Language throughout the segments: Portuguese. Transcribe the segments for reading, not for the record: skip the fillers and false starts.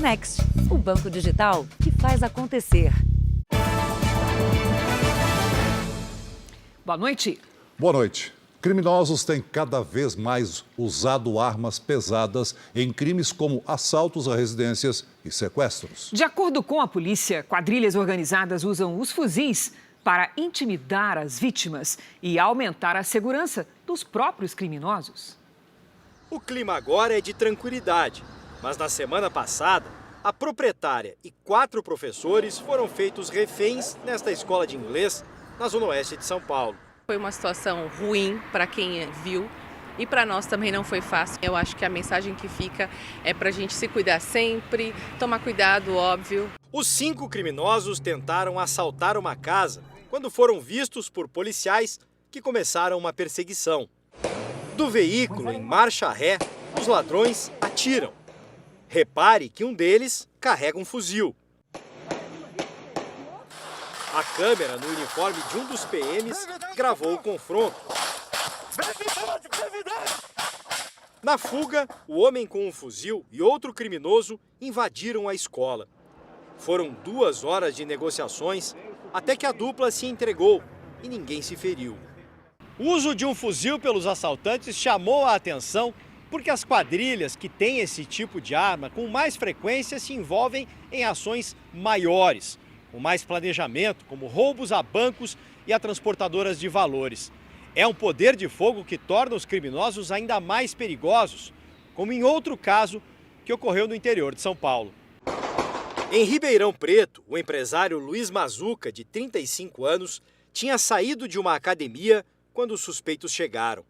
Next, o banco digital que faz acontecer. Boa noite. Boa noite. Criminosos têm cada vez mais usado armas pesadas em crimes como assaltos a residências e sequestros. De acordo com a polícia, quadrilhas organizadas usam os fuzis para intimidar as vítimas e aumentar a segurança dos próprios criminosos. O clima agora é de tranquilidade, mas na semana passada, a proprietária e 4 professores foram feitos reféns nesta escola de inglês na zona oeste de São Paulo. Foi uma situação ruim para quem viu e para nós também não foi fácil. Eu acho que a mensagem que fica é para a gente se cuidar sempre, tomar cuidado, óbvio. Os 5 criminosos tentaram assaltar uma casa quando foram vistos por policiais que começaram uma perseguição. Do veículo em marcha ré, os ladrões atiram. Repare que um deles carrega um fuzil. A câmera no uniforme de um dos PMs gravou o confronto. Na fuga, o homem com um fuzil e outro criminoso invadiram a escola. Foram 2 horas de negociações até que a dupla se entregou e ninguém se feriu. O uso de um fuzil pelos assaltantes chamou a atenção porque as quadrilhas que têm esse tipo de arma com mais frequência se envolvem em ações maiores, com mais planejamento, como roubos a bancos e a transportadoras de valores. É um poder de fogo que torna os criminosos ainda mais perigosos, como em outro caso que ocorreu no interior de São Paulo. Em Ribeirão Preto, o empresário Luiz Mazuca, de 35 anos, tinha saído de uma academia quando os suspeitos chegaram.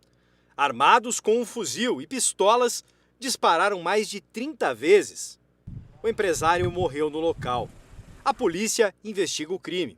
Armados com um fuzil e pistolas, dispararam mais de 30 vezes. O empresário morreu no local. A polícia investiga o crime.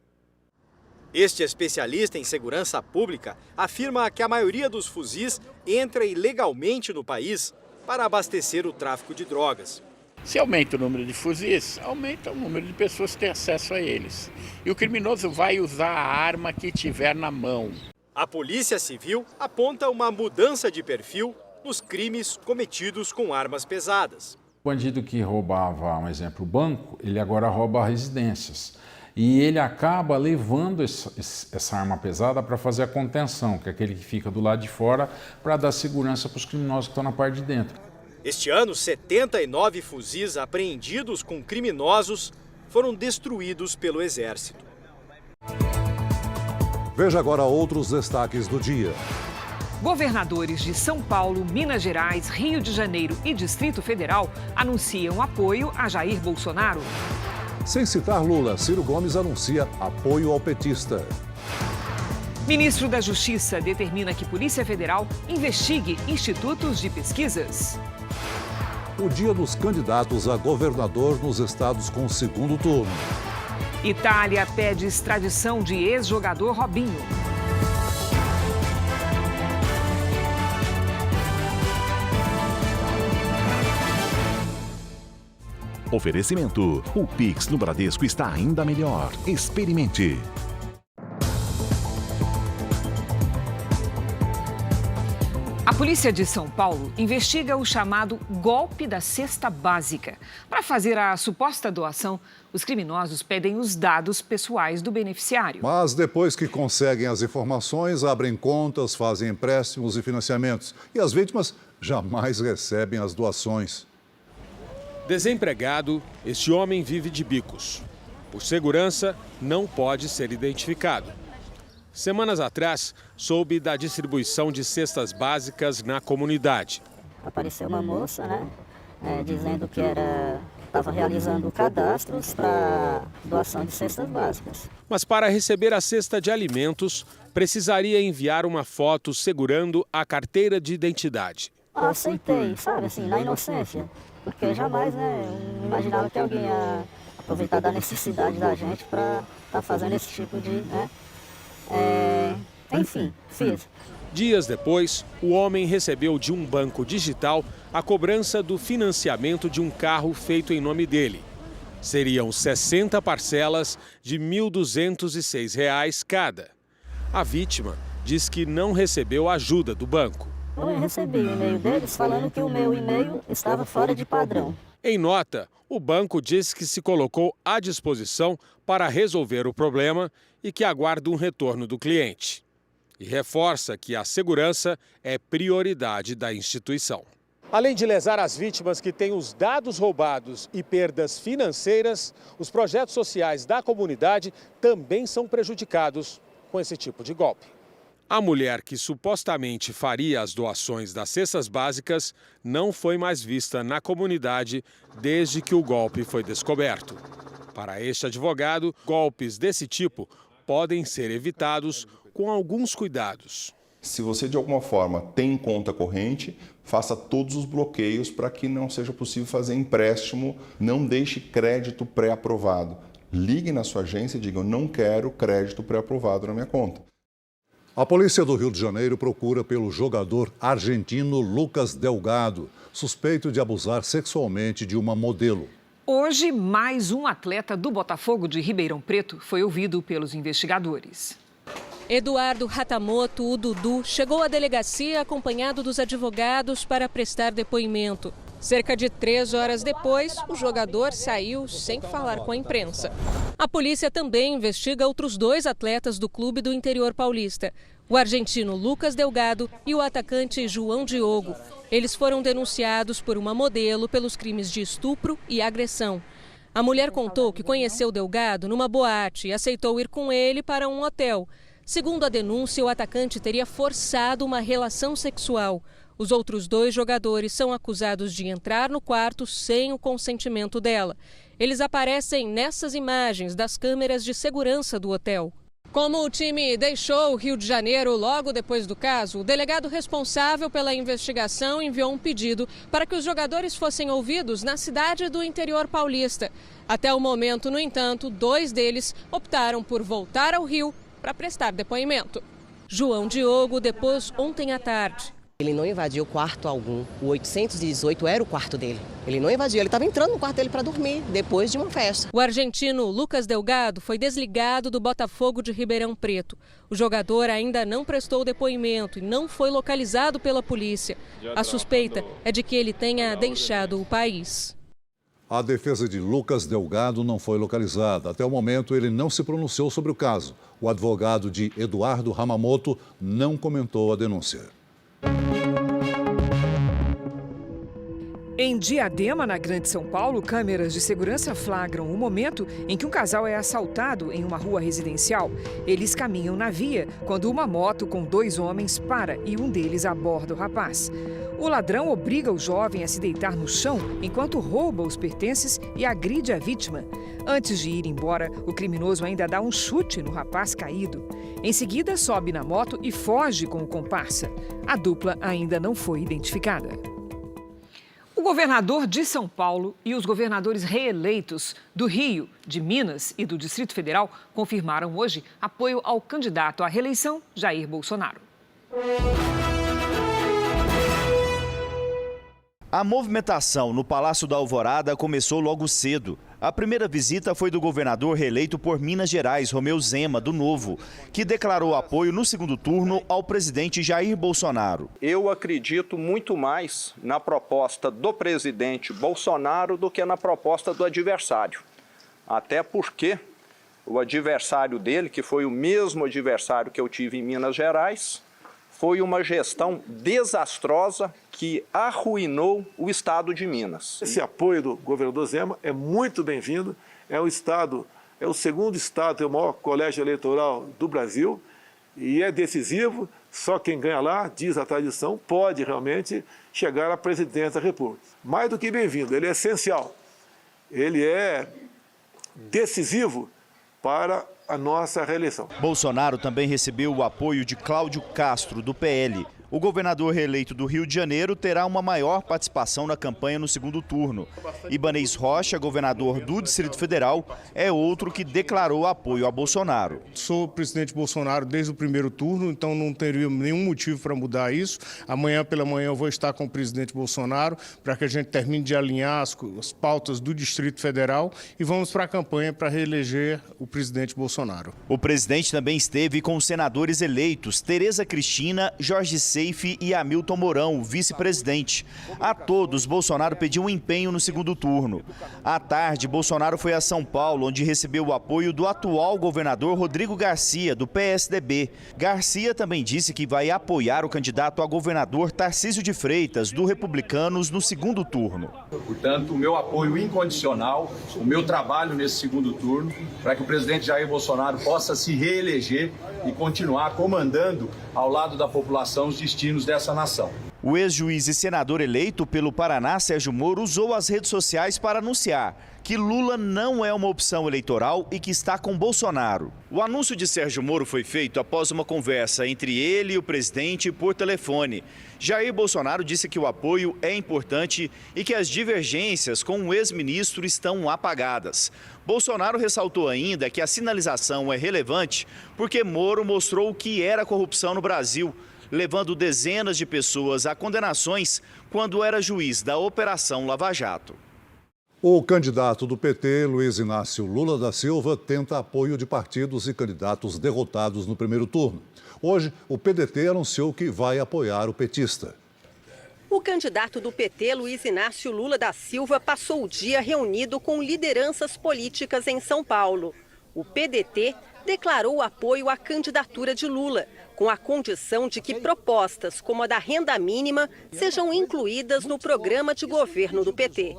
Este especialista em segurança pública afirma que a maioria dos fuzis entra ilegalmente no país para abastecer o tráfico de drogas. Se aumenta o número de fuzis, aumenta o número de pessoas que têm acesso a eles. E o criminoso vai usar a arma que tiver na mão. A Polícia Civil aponta uma mudança de perfil nos crimes cometidos com armas pesadas. O bandido que roubava, um exemplo, o banco, ele agora rouba residências. E ele acaba levando essa arma pesada para fazer a contenção, que é aquele que fica do lado de fora, para dar segurança para os criminosos que estão na parte de dentro. Este ano, 79 fuzis apreendidos com criminosos foram destruídos pelo Exército. Veja agora outros destaques do dia. Governadores de São Paulo, Minas Gerais, Rio de Janeiro e Distrito Federal anunciam apoio a Jair Bolsonaro. Sem citar Lula, Ciro Gomes anuncia apoio ao petista. Ministro da Justiça determina que Polícia Federal investigue institutos de pesquisas. O dia dos candidatos a governador nos estados com segundo turno. Itália pede extradição de ex-jogador Robinho. Oferecimento. O Pix no Bradesco está ainda melhor. Experimente. A polícia de São Paulo investiga o chamado golpe da cesta básica. Para fazer a suposta doação, os criminosos pedem os dados pessoais do beneficiário. Mas depois que conseguem as informações, abrem contas, fazem empréstimos e financiamentos. E as vítimas jamais recebem as doações. Desempregado, este homem vive de bicos. Por segurança, não pode ser identificado. Semanas atrás, soube da distribuição de cestas básicas na comunidade. Apareceu uma moça, dizendo que estava realizando cadastros para doação de cestas básicas. Mas para receber a cesta de alimentos, precisaria enviar uma foto segurando a carteira de identidade. Eu aceitei, sabe, assim, na inocência. Porque eu jamais imaginava que alguém ia aproveitar da necessidade da gente para estar fazendo esse tipo de... Enfim, fiz. Dias depois, o homem recebeu de um banco digital a cobrança do financiamento de um carro feito em nome dele. Seriam 60 parcelas de R$ 1.206 cada. A vítima diz que não recebeu ajuda do banco. Eu recebi o e-mail deles falando que o meu e-mail estava fora de padrão. Em nota, o banco diz que se colocou à disposição para resolver o problema e que aguarda um retorno do cliente. E reforça que a segurança é prioridade da instituição. Além de lesar as vítimas que têm os dados roubados e perdas financeiras, os projetos sociais da comunidade também são prejudicados com esse tipo de golpe. A mulher que supostamente faria as doações das cestas básicas não foi mais vista na comunidade desde que o golpe foi descoberto. Para este advogado, golpes desse tipo podem ser evitados com alguns cuidados. Se você de alguma forma tem conta corrente, faça todos os bloqueios para que não seja possível fazer empréstimo, não deixe crédito pré-aprovado. Ligue na sua agência e diga: eu não quero crédito pré-aprovado na minha conta. A polícia do Rio de Janeiro procura pelo jogador argentino Lucas Delgado, suspeito de abusar sexualmente de uma modelo. Hoje, mais um atleta do Botafogo de Ribeirão Preto foi ouvido pelos investigadores. Eduardo Ratamoto, o Dudu, chegou à delegacia acompanhado dos advogados para prestar depoimento. Cerca de 3 horas depois, o jogador saiu sem falar com a imprensa. A polícia também investiga outros 2 atletas do clube do interior paulista, o argentino Lucas Delgado e o atacante João Diogo. Eles foram denunciados por uma modelo pelos crimes de estupro e agressão. A mulher contou que conheceu Delgado numa boate e aceitou ir com ele para um hotel. Segundo a denúncia, o atacante teria forçado uma relação sexual. Os outros 2 jogadores são acusados de entrar no quarto sem o consentimento dela. Eles aparecem nessas imagens das câmeras de segurança do hotel. Como o time deixou o Rio de Janeiro logo depois do caso, o delegado responsável pela investigação enviou um pedido para que os jogadores fossem ouvidos na cidade do interior paulista. Até o momento, no entanto, 2 deles optaram por voltar ao Rio para prestar depoimento. João Diogo depôs ontem à tarde. Ele não invadiu quarto algum. O 818 era o quarto dele. Ele não invadiu, ele estava entrando no quarto dele para dormir, depois de uma festa. O argentino Lucas Delgado foi desligado do Botafogo de Ribeirão Preto. O jogador ainda não prestou depoimento e não foi localizado pela polícia. A suspeita é de que ele tenha deixado o país. A defesa de Lucas Delgado não foi localizada. Até o momento, ele não se pronunciou sobre o caso. O advogado de Eduardo Ratamoto não comentou a denúncia. Em Diadema, na Grande São Paulo, câmeras de segurança flagram o momento em que um casal é assaltado em uma rua residencial. Eles caminham na via quando uma moto com 2 homens para e um deles aborda o rapaz. O ladrão obriga o jovem a se deitar no chão enquanto rouba os pertences e agride a vítima. Antes de ir embora, o criminoso ainda dá um chute no rapaz caído. Em seguida, sobe na moto e foge com o comparsa. A dupla ainda não foi identificada. O governador de São Paulo e os governadores reeleitos do Rio, de Minas e do Distrito Federal confirmaram hoje apoio ao candidato à reeleição, Jair Bolsonaro. A movimentação no Palácio da Alvorada começou logo cedo. A primeira visita foi do governador reeleito por Minas Gerais, Romeu Zema, do Novo, que declarou apoio no segundo turno ao presidente Jair Bolsonaro. Eu acredito muito mais na proposta do presidente Bolsonaro do que na proposta do adversário. Até porque o adversário dele, que foi o mesmo adversário que eu tive em Minas Gerais, foi uma gestão desastrosa que arruinou o estado de Minas. Esse apoio do governador Zema é muito bem-vindo. É o segundo estado, tem o maior colégio eleitoral do Brasil e é decisivo. Só quem ganha lá, diz a tradição, pode realmente chegar à presidência da República. Mais do que bem-vindo, ele é essencial. Ele é decisivo para a nossa reeleição. Bolsonaro também recebeu o apoio de Cláudio Castro, do PL. O governador reeleito do Rio de Janeiro terá uma maior participação na campanha no segundo turno. Ibanez Rocha, governador do Distrito Federal, é outro que declarou apoio a Bolsonaro. Sou presidente Bolsonaro desde o primeiro turno, então não teria nenhum motivo para mudar isso. Amanhã pela manhã eu vou estar com o presidente Bolsonaro para que a gente termine de alinhar as pautas do Distrito Federal e vamos para a campanha para reeleger o presidente Bolsonaro. O presidente também esteve com os senadores eleitos Tereza Cristina, Jorge C. Seife e Hamilton Mourão, o vice-presidente. A todos, Bolsonaro pediu um empenho no segundo turno. À tarde, Bolsonaro foi a São Paulo, onde recebeu o apoio do atual governador Rodrigo Garcia, do PSDB. Garcia também disse que vai apoiar o candidato a governador Tarcísio de Freitas, do Republicanos, no segundo turno. Portanto, o meu apoio incondicional, o meu trabalho nesse segundo turno, para que o presidente Jair Bolsonaro possa se reeleger e continuar comandando ao lado da população os destinos dessa nação. O ex-juiz e senador eleito pelo Paraná, Sérgio Moro, usou as redes sociais para anunciar que Lula não é uma opção eleitoral e que está com Bolsonaro. O anúncio de Sérgio Moro foi feito após uma conversa entre ele e o presidente por telefone. Jair Bolsonaro disse que o apoio é importante e que as divergências com o ex-ministro estão apagadas. Bolsonaro ressaltou ainda que a sinalização é relevante porque Moro mostrou o que era corrupção no Brasil, levando dezenas de pessoas a condenações quando era juiz da Operação Lava Jato. O candidato do PT, Luiz Inácio Lula da Silva, tenta apoio de partidos e candidatos derrotados no primeiro turno. Hoje, o PDT anunciou que vai apoiar o petista. O candidato do PT, Luiz Inácio Lula da Silva, passou o dia reunido com lideranças políticas em São Paulo. O PDT declarou apoio à candidatura de Lula, com a condição de que propostas como a da renda mínima sejam incluídas no programa de governo do PT.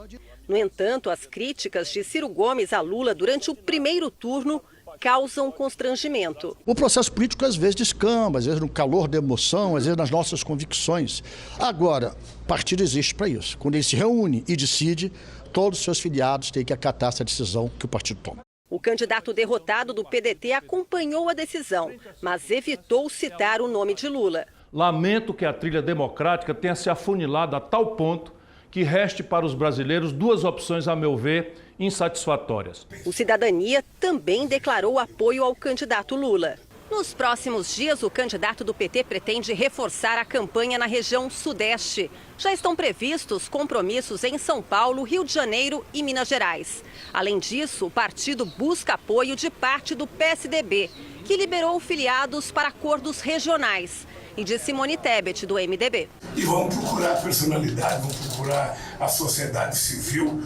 No entanto, as críticas de Ciro Gomes a Lula durante o primeiro turno causam constrangimento. O processo político às vezes descamba, às vezes no calor da emoção, às vezes nas nossas convicções. Agora, partido existe para isso. Quando ele se reúne e decide, todos os seus filiados têm que acatar essa decisão que o partido toma. O candidato derrotado do PDT acompanhou a decisão, mas evitou citar o nome de Lula. Lamento que a trilha democrática tenha se afunilado a tal ponto que reste para os brasileiros duas opções, a meu ver, insatisfatórias. O Cidadania também declarou apoio ao candidato Lula. Nos próximos dias, o candidato do PT pretende reforçar a campanha na região Sudeste. Já estão previstos compromissos em São Paulo, Rio de Janeiro e Minas Gerais. Além disso, o partido busca apoio de parte do PSDB, que liberou filiados para acordos regionais, e de Simone Tebet, do MDB. E vamos procurar personalidade, vamos procurar a sociedade civil.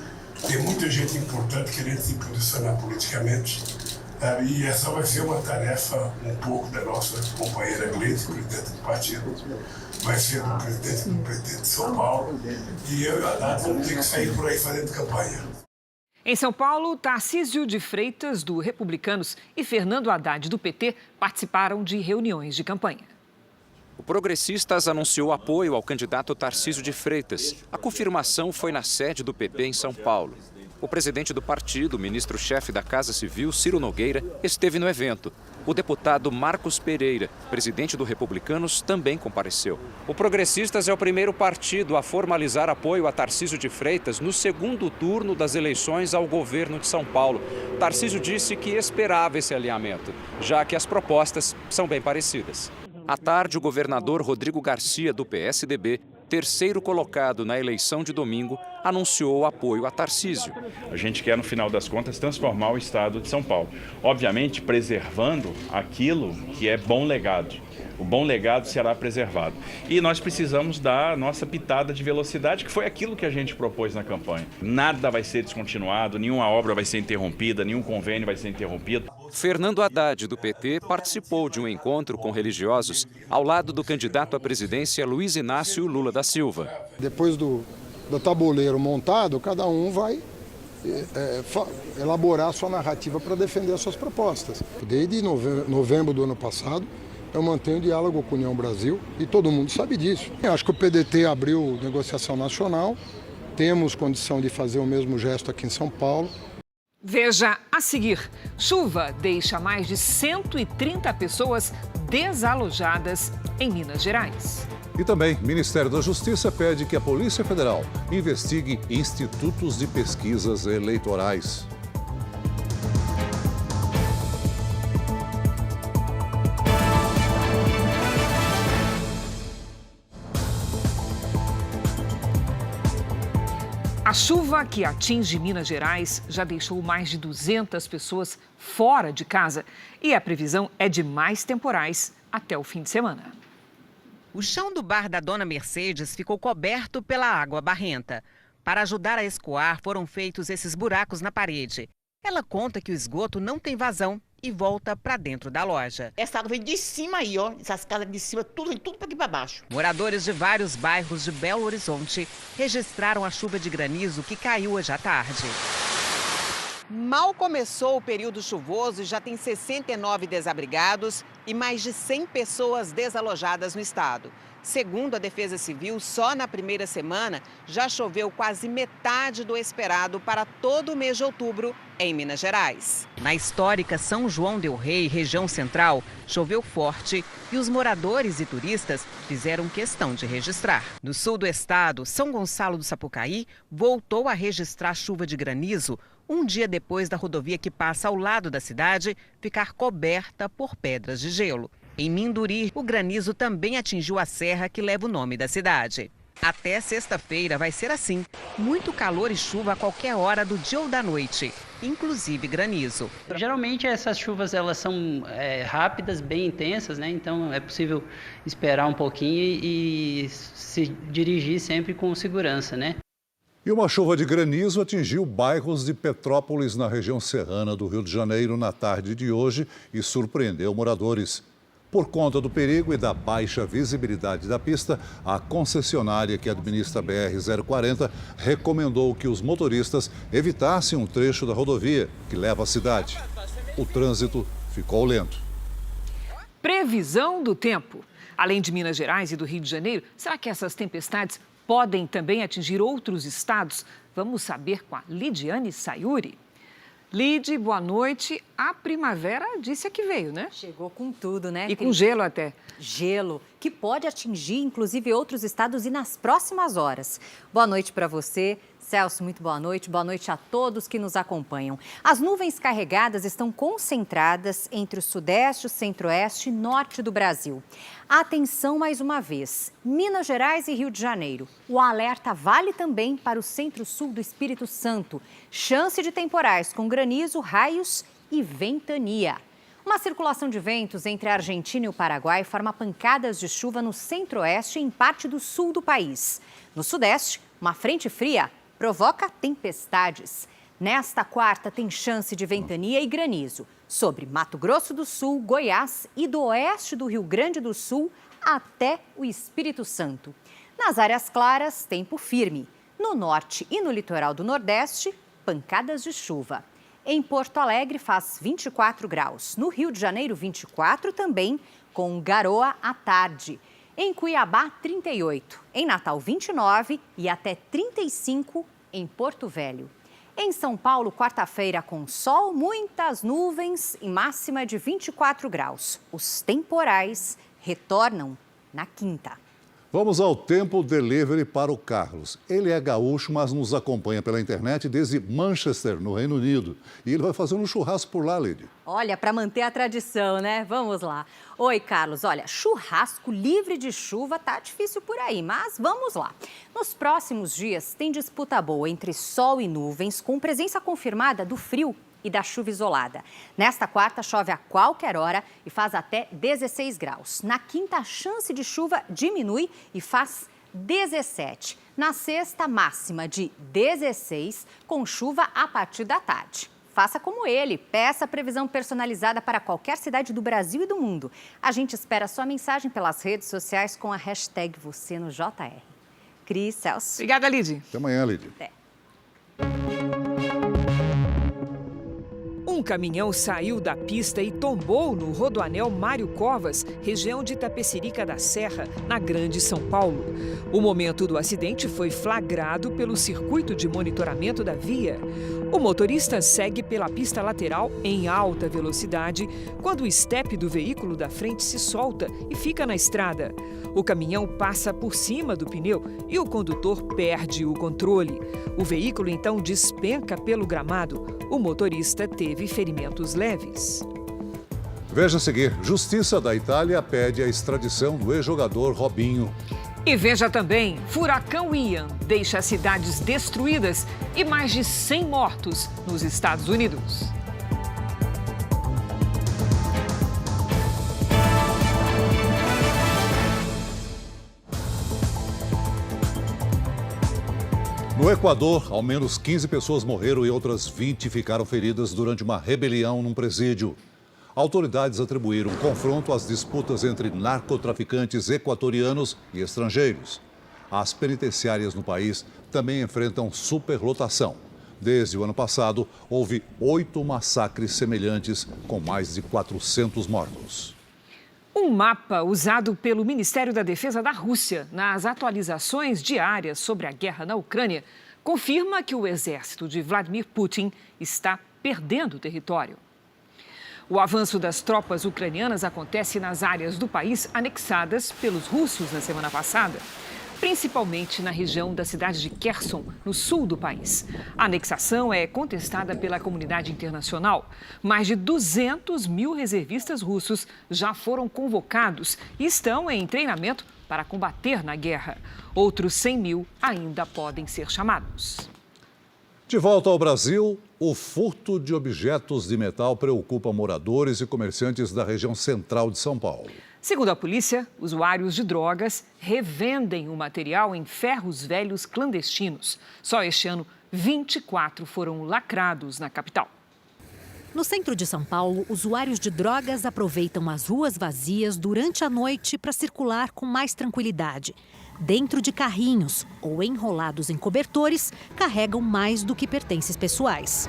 Tem muita gente importante querendo se posicionar politicamente. E essa vai ser uma tarefa um pouco da nossa companheira Gleice, presidente do partido. Vai ser do presidente do PT de São Paulo. E eu e a Haddad vamos ter que sair por aí fazendo campanha. Em São Paulo, Tarcísio de Freitas, do Republicanos, e Fernando Haddad, do PT, participaram de reuniões de campanha. O Progressistas anunciou apoio ao candidato Tarcísio de Freitas. A confirmação foi na sede do PP em São Paulo. O presidente do partido, o ministro-chefe da Casa Civil, Ciro Nogueira, esteve no evento. O deputado Marcos Pereira, presidente do Republicanos, também compareceu. O Progressistas é o primeiro partido a formalizar apoio a Tarcísio de Freitas no segundo turno das eleições ao governo de São Paulo. Tarcísio disse que esperava esse alinhamento, já que as propostas são bem parecidas. À tarde, o governador Rodrigo Garcia, do PSDB, terceiro colocado na eleição de domingo, anunciou o apoio a Tarcísio. A gente quer, no final das contas, transformar o estado de São Paulo. Obviamente, preservando aquilo que é bom legado. O bom legado será preservado. E nós precisamos dar nossa pitada de velocidade, que foi aquilo que a gente propôs na campanha. Nada vai ser descontinuado, nenhuma obra vai ser interrompida, nenhum convênio vai ser interrompido. Fernando Haddad, do PT, participou de um encontro com religiosos ao lado do candidato à presidência Luiz Inácio Lula da Silva. Depois do tabuleiro montado, cada um vai elaborar a sua narrativa para defender as suas propostas. Desde novembro do ano passado, eu mantenho diálogo com a União Brasil e todo mundo sabe disso. Eu acho que o PDT abriu negociação nacional, temos condição de fazer o mesmo gesto aqui em São Paulo. Veja a seguir: chuva deixa mais de 130 pessoas desalojadas em Minas Gerais. E também, o Ministério da Justiça pede que a Polícia Federal investigue institutos de pesquisas eleitorais. A chuva que atinge Minas Gerais já deixou mais de 200 pessoas fora de casa e a previsão é de mais temporais até o fim de semana. O chão do bar da Dona Mercedes ficou coberto pela água barrenta. Para ajudar a escoar, foram feitos esses buracos na parede. Ela conta que o esgoto não tem vazão e volta para dentro da loja. Essa água vem de cima aí, ó. Essas casas de cima, tudo para aqui para baixo. Moradores de vários bairros de Belo Horizonte registraram a chuva de granizo que caiu hoje à tarde. Mal começou o período chuvoso e já tem 69 desabrigados e mais de 100 pessoas desalojadas no estado. Segundo a Defesa Civil, só na primeira semana já choveu quase metade do esperado para todo o mês de outubro em Minas Gerais. Na histórica São João del Rei, região central, choveu forte e os moradores e turistas fizeram questão de registrar. No sul do estado, São Gonçalo do Sapucaí voltou a registrar chuva de granizo um dia depois da rodovia que passa ao lado da cidade ficar coberta por pedras de gelo. Em Minduri, o granizo também atingiu a serra que leva o nome da cidade. Até sexta-feira vai ser assim, muito calor e chuva a qualquer hora do dia ou da noite, inclusive granizo. Geralmente essas chuvas elas são rápidas, bem intensas, né? Então é possível esperar um pouquinho e se dirigir sempre com segurança, né? E uma chuva de granizo atingiu bairros de Petrópolis, na região serrana do Rio de Janeiro, na tarde de hoje e surpreendeu moradores. Por conta do perigo e da baixa visibilidade da pista, a concessionária que administra a BR-040 recomendou que os motoristas evitassem um trecho da rodovia que leva à cidade. O trânsito ficou lento. Previsão do tempo. Além de Minas Gerais e do Rio de Janeiro, será que essas tempestades podem também atingir outros estados? Vamos saber com a Lidiane Sayuri. Lid, boa noite. A primavera disse que veio, né? Chegou com tudo, né? E com gelo até. Gelo, que pode atingir, inclusive, outros estados e nas próximas horas. Boa noite para você. Celso, muito boa noite. Boa noite a todos que nos acompanham. As nuvens carregadas estão concentradas entre o sudeste, o centro-oeste e norte do Brasil. Atenção mais uma vez, Minas Gerais e Rio de Janeiro. O alerta vale também para o centro-sul do Espírito Santo. Chance de temporais com granizo, raios e ventania. Uma circulação de ventos entre a Argentina e o Paraguai forma pancadas de chuva no centro-oeste e em parte do sul do país. No sudeste, uma frente fria provoca tempestades. Nesta quarta, tem chance de ventania e granizo sobre Mato Grosso do Sul, Goiás e do oeste do Rio Grande do Sul até o Espírito Santo. Nas áreas claras, tempo firme. No norte e no litoral do Nordeste, pancadas de chuva. Em Porto Alegre, faz 24 graus. No Rio de Janeiro, 24 também, com garoa à tarde. Em Cuiabá, 38. Em Natal, 29 e até 35 em Porto Velho. Em São Paulo, quarta-feira com sol, muitas nuvens e máxima de 24 graus. Os temporais retornam na quinta. Vamos ao Tempo Delivery para o Carlos. Ele é gaúcho, mas nos acompanha pela internet desde Manchester, no Reino Unido. E ele vai fazer um churrasco por lá, Lady. Olha, para manter a tradição, né? Vamos lá. Oi, Carlos. Olha, churrasco livre de chuva tá difícil por aí, mas vamos lá. Nos próximos dias, tem disputa boa entre sol e nuvens, com presença confirmada do frio e da chuva isolada. Nesta quarta, chove a qualquer hora e faz até 16 graus. Na quinta, a chance de chuva diminui e faz 17. Na sexta, máxima de 16, com chuva a partir da tarde. Faça como ele, peça previsão personalizada para qualquer cidade do Brasil e do mundo. A gente espera sua mensagem pelas redes sociais com a hashtag você no JR. Cris, Celso. Obrigada, Lidy. Até amanhã, Lidy. Até. Um caminhão saiu da pista e tombou no rodoanel Mário Covas, região de Itapecerica da Serra, na Grande São Paulo. O momento do acidente foi flagrado pelo circuito de monitoramento da via. O motorista segue pela pista lateral em alta velocidade quando o estepe do veículo da frente se solta e fica na estrada. O caminhão passa por cima do pneu e o condutor perde o controle. O veículo então despenca pelo gramado. O motorista teve ferimentos leves. Veja a seguir, Justiça da Itália pede a extradição do ex-jogador Robinho. E veja também, furacão Ian deixa cidades destruídas e mais de 100 mortos nos Estados Unidos. No Equador, ao menos 15 pessoas morreram e outras 20 ficaram feridas durante uma rebelião num presídio. Autoridades atribuíram o confronto às disputas entre narcotraficantes equatorianos e estrangeiros. As penitenciárias no país também enfrentam superlotação. Desde o ano passado, houve 8 massacres semelhantes, com mais de 400 mortos. Um mapa usado pelo Ministério da Defesa da Rússia nas atualizações diárias sobre a guerra na Ucrânia confirma que o exército de Vladimir Putin está perdendo território. O avanço das tropas ucranianas acontece nas áreas do país anexadas pelos russos na semana passada, principalmente na região da cidade de Kherson, no sul do país. A anexação é contestada pela comunidade internacional. Mais de 200 mil reservistas russos já foram convocados e estão em treinamento para combater na guerra. Outros 100 mil ainda podem ser chamados. De volta ao Brasil, o furto de objetos de metal preocupa moradores e comerciantes da região central de São Paulo. Segundo a polícia, usuários de drogas revendem o material em ferros velhos clandestinos. Só este ano, 24 foram lacrados na capital. No centro de São Paulo, usuários de drogas aproveitam as ruas vazias durante a noite para circular com mais tranquilidade. Dentro de carrinhos ou enrolados em cobertores, carregam mais do que pertences pessoais.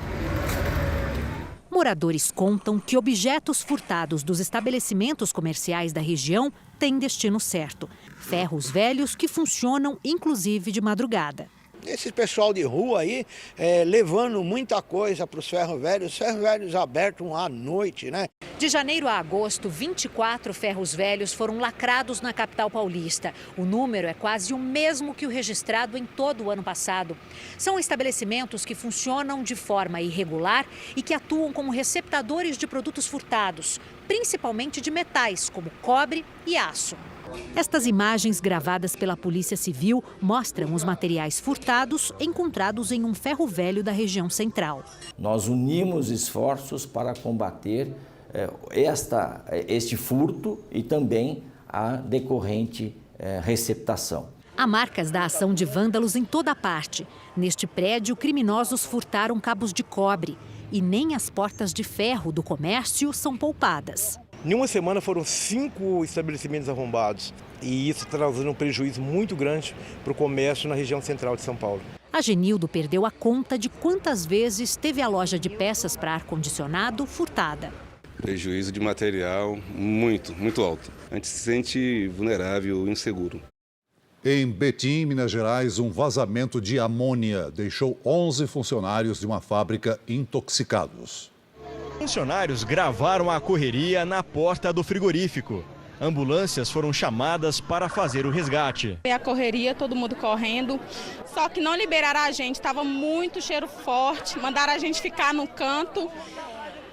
Moradores contam que objetos furtados dos estabelecimentos comerciais da região têm destino certo. Ferros velhos que funcionam inclusive de madrugada. Esse pessoal de rua aí, levando muita coisa para os ferros velhos abertos à noite, né? De janeiro a agosto, 24 ferros velhos foram lacrados na capital paulista. O número é quase o mesmo que o registrado em todo o ano passado. São estabelecimentos que funcionam de forma irregular e que atuam como receptadores de produtos furtados, principalmente de metais como cobre e aço. Estas imagens gravadas pela Polícia Civil mostram os materiais furtados encontrados em um ferro velho da região central. Nós unimos esforços para combater este furto e também a decorrente receptação. Há marcas da ação de vândalos em toda parte. Neste prédio, criminosos furtaram cabos de cobre e nem as portas de ferro do comércio são poupadas. Em uma semana foram 5 estabelecimentos arrombados e isso está trazendo um prejuízo muito grande para o comércio na região central de São Paulo. A Genildo perdeu a conta de quantas vezes teve a loja de peças para ar-condicionado furtada. Prejuízo de material muito alto. A gente se sente vulnerável e inseguro. Em Betim, Minas Gerais, um vazamento de amônia deixou 11 funcionários de uma fábrica intoxicados. Funcionários gravaram a correria na porta do frigorífico. Ambulâncias foram chamadas para fazer o resgate. A correria, todo mundo correndo, só que não liberaram a gente, estava muito cheiro forte, mandaram a gente ficar no canto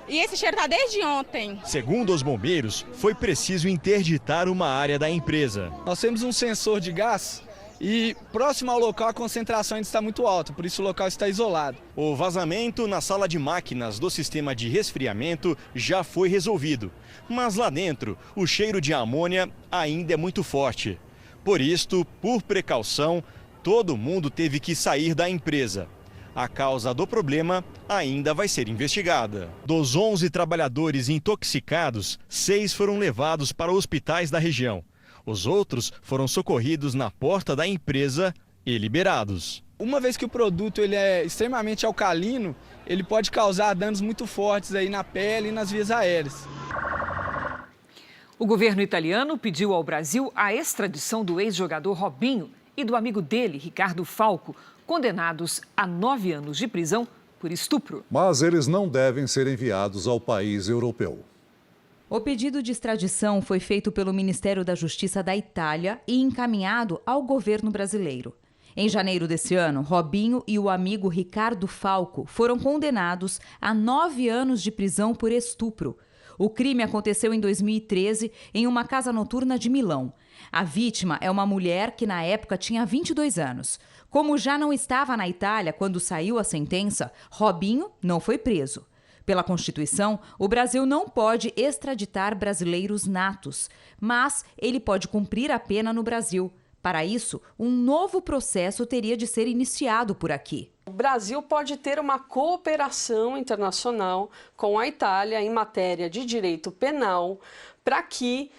e esse cheiro está desde ontem. Segundo os bombeiros, foi preciso interditar uma área da empresa. Nós temos um sensor de gás e próximo ao local a concentração ainda está muito alta, por isso o local está isolado. O vazamento na sala de máquinas do sistema de resfriamento já foi resolvido, mas lá dentro o cheiro de amônia ainda é muito forte. Por isto, por precaução, todo mundo teve que sair da empresa. A causa do problema ainda vai ser investigada. Dos 11 trabalhadores intoxicados, 6 foram levados para hospitais da região. Os outros foram socorridos na porta da empresa e liberados. Uma vez que o produto ele é extremamente alcalino, ele pode causar danos muito fortes aí na pele e nas vias aéreas. O governo italiano pediu ao Brasil a extradição do ex-jogador Robinho e do amigo dele, Ricardo Falco, condenados a 9 anos de prisão por estupro. Mas eles não devem ser enviados ao país europeu. O pedido de extradição foi feito pelo Ministério da Justiça da Itália e encaminhado ao governo brasileiro. Em janeiro desse ano, Robinho e o amigo Ricardo Falco foram condenados a 9 anos de prisão por estupro. O crime aconteceu em 2013 em uma casa noturna de Milão. A vítima é uma mulher que na época tinha 22 anos. Como já não estava na Itália quando saiu a sentença, Robinho não foi preso. Pela Constituição, o Brasil não pode extraditar brasileiros natos, mas ele pode cumprir a pena no Brasil. Para isso, um novo processo teria de ser iniciado por aqui. O Brasil pode ter uma cooperação internacional com a Itália em matéria de direito penal para que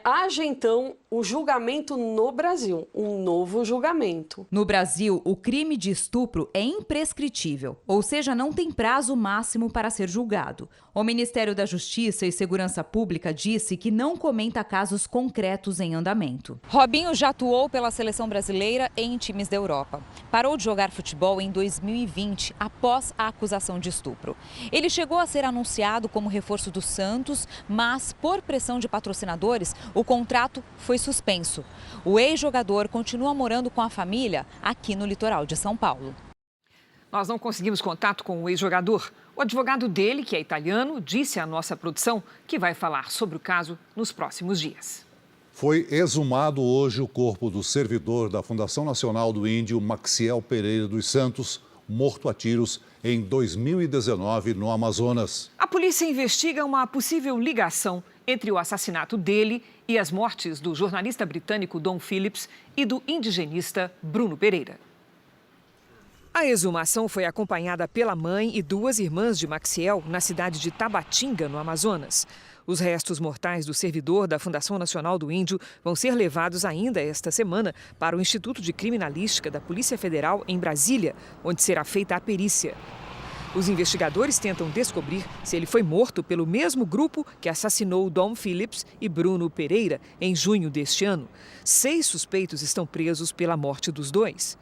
haja, então, o julgamento no Brasil, um novo julgamento. No Brasil, o crime de estupro é imprescritível, ou seja, não tem prazo máximo para ser julgado. O Ministério da Justiça e Segurança Pública disse que não comenta casos concretos em andamento. Robinho já atuou pela seleção brasileira em times da Europa. Parou de jogar futebol em 2020, após a acusação de estupro. Ele chegou a ser anunciado como reforço do Santos, mas, por pressão de patrocinadores, o contrato foi suspenso. O ex-jogador continua morando com a família aqui no litoral de São Paulo. Nós não conseguimos contato com o ex-jogador. O advogado dele, que é italiano, disse à nossa produção que vai falar sobre o caso nos próximos dias. Foi exumado hoje o corpo do servidor da Fundação Nacional do Índio, Maxiel Pereira dos Santos, morto a tiros em 2019 no Amazonas. A polícia investiga uma possível ligação entre o assassinato dele e as mortes do jornalista britânico Dom Phillips e do indigenista Bruno Pereira. A exumação foi acompanhada pela mãe e 2 irmãs de Maxiel na cidade de Tabatinga, no Amazonas. Os restos mortais do servidor da Fundação Nacional do Índio vão ser levados ainda esta semana para o Instituto de Criminalística da Polícia Federal em Brasília, onde será feita a perícia. Os investigadores tentam descobrir se ele foi morto pelo mesmo grupo que assassinou Dom Phillips e Bruno Pereira em junho deste ano. 6 suspeitos estão presos pela morte dos 2.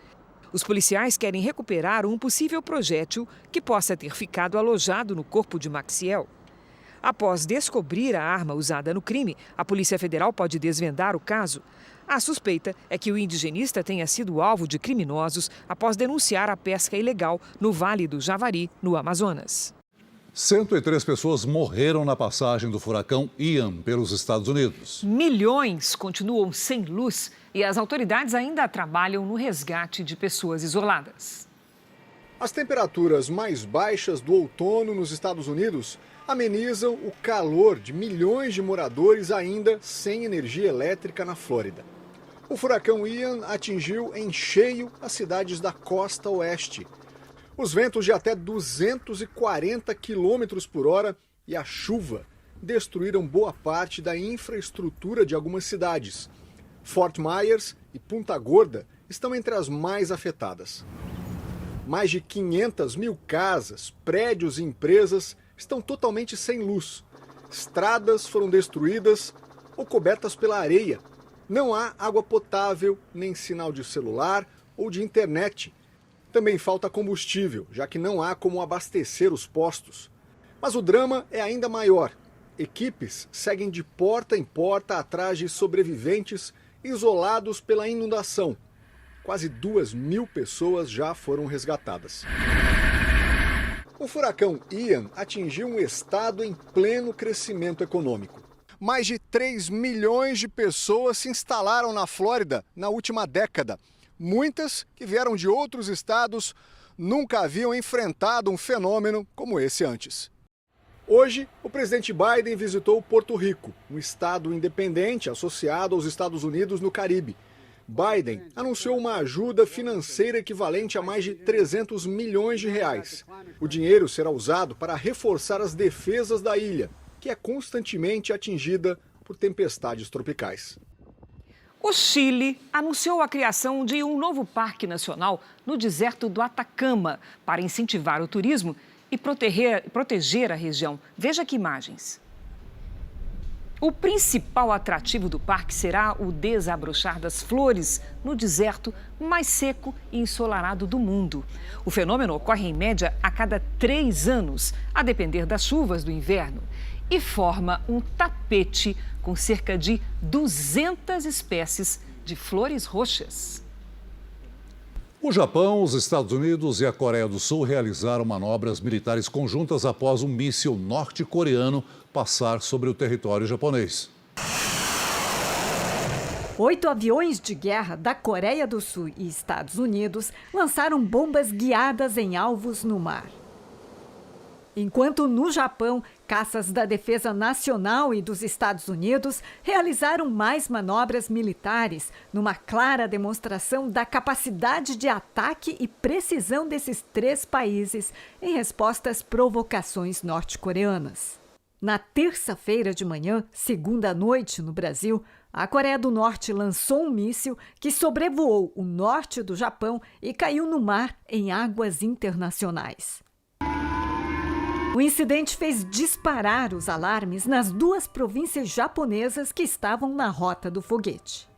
Os policiais querem recuperar um possível projétil que possa ter ficado alojado no corpo de Maxiel. Após descobrir a arma usada no crime, a Polícia Federal pode desvendar o caso. A suspeita é que o indigenista tenha sido alvo de criminosos após denunciar a pesca ilegal no Vale do Javari, no Amazonas. 103 pessoas morreram na passagem do furacão Ian pelos Estados Unidos. Milhões continuam sem luz e as autoridades ainda trabalham no resgate de pessoas isoladas. As temperaturas mais baixas do outono nos Estados Unidos amenizam o calor de milhões de moradores ainda sem energia elétrica na Flórida. O furacão Ian atingiu em cheio as cidades da costa oeste. Os ventos de até 240 km por hora e a chuva destruíram boa parte da infraestrutura de algumas cidades. Fort Myers e Punta Gorda estão entre as mais afetadas. Mais de 500 mil casas, prédios e empresas estão totalmente sem luz. Estradas foram destruídas ou cobertas pela areia. Não há água potável, nem sinal de celular ou de internet. Também falta combustível, já que não há como abastecer os postos. Mas o drama é ainda maior. Equipes seguem de porta em porta atrás de sobreviventes isolados pela inundação. Quase 2.000 pessoas já foram resgatadas. O furacão Ian atingiu um estado em pleno crescimento econômico. Mais de 3 milhões de pessoas se instalaram na Flórida na última década. Muitas que vieram de outros estados nunca haviam enfrentado um fenômeno como esse antes. Hoje, o presidente Biden visitou Porto Rico, um estado independente associado aos Estados Unidos no Caribe. Biden anunciou uma ajuda financeira equivalente a mais de 300 milhões de reais. O dinheiro será usado para reforçar as defesas da ilha, que é constantemente atingida por tempestades tropicais. O Chile anunciou a criação de um novo parque nacional no deserto do Atacama para incentivar o turismo e proteger a região. Veja que imagens. O principal atrativo do parque será o desabrochar das flores no deserto mais seco e ensolarado do mundo. O fenômeno ocorre em média a cada 3 anos, a depender das chuvas do inverno, e forma um tapete com cerca de 200 espécies de flores roxas. O Japão, os Estados Unidos e a Coreia do Sul realizaram manobras militares conjuntas após um míssil norte-coreano passar sobre o território japonês. 8 aviões de guerra da Coreia do Sul e Estados Unidos lançaram bombas guiadas em alvos no mar. Enquanto no Japão, caças da Defesa Nacional e dos Estados Unidos realizaram mais manobras militares, numa clara demonstração da capacidade de ataque e precisão desses 3 países em resposta às provocações norte-coreanas. Na terça-feira de manhã, segunda noite no Brasil, a Coreia do Norte lançou um míssil que sobrevoou o norte do Japão e caiu no mar em águas internacionais. O incidente fez disparar os alarmes nas 2 províncias japonesas que estavam na rota do foguete.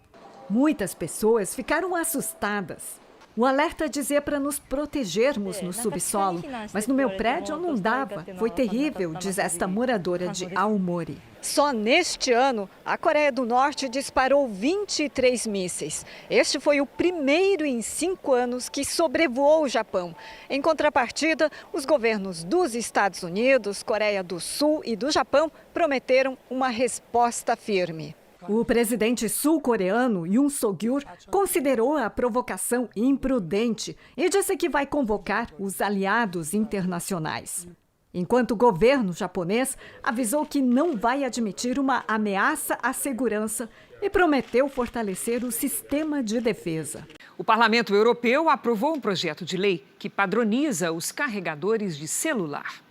Muitas pessoas ficaram assustadas. O alerta dizia para nos protegermos no subsolo, mas no meu prédio não dava. Foi terrível, diz esta moradora de Aomori. Só neste ano, a Coreia do Norte disparou 23 mísseis. Este foi o primeiro em 5 anos que sobrevoou o Japão. Em contrapartida, os governos dos Estados Unidos, Coreia do Sul e do Japão prometeram uma resposta firme. O presidente sul-coreano Yoon Suk-yeol considerou a provocação imprudente e disse que vai convocar os aliados internacionais. Enquanto o governo japonês avisou que não vai admitir uma ameaça à segurança e prometeu fortalecer o sistema de defesa. O Parlamento Europeu aprovou um projeto de lei que padroniza os carregadores de celular.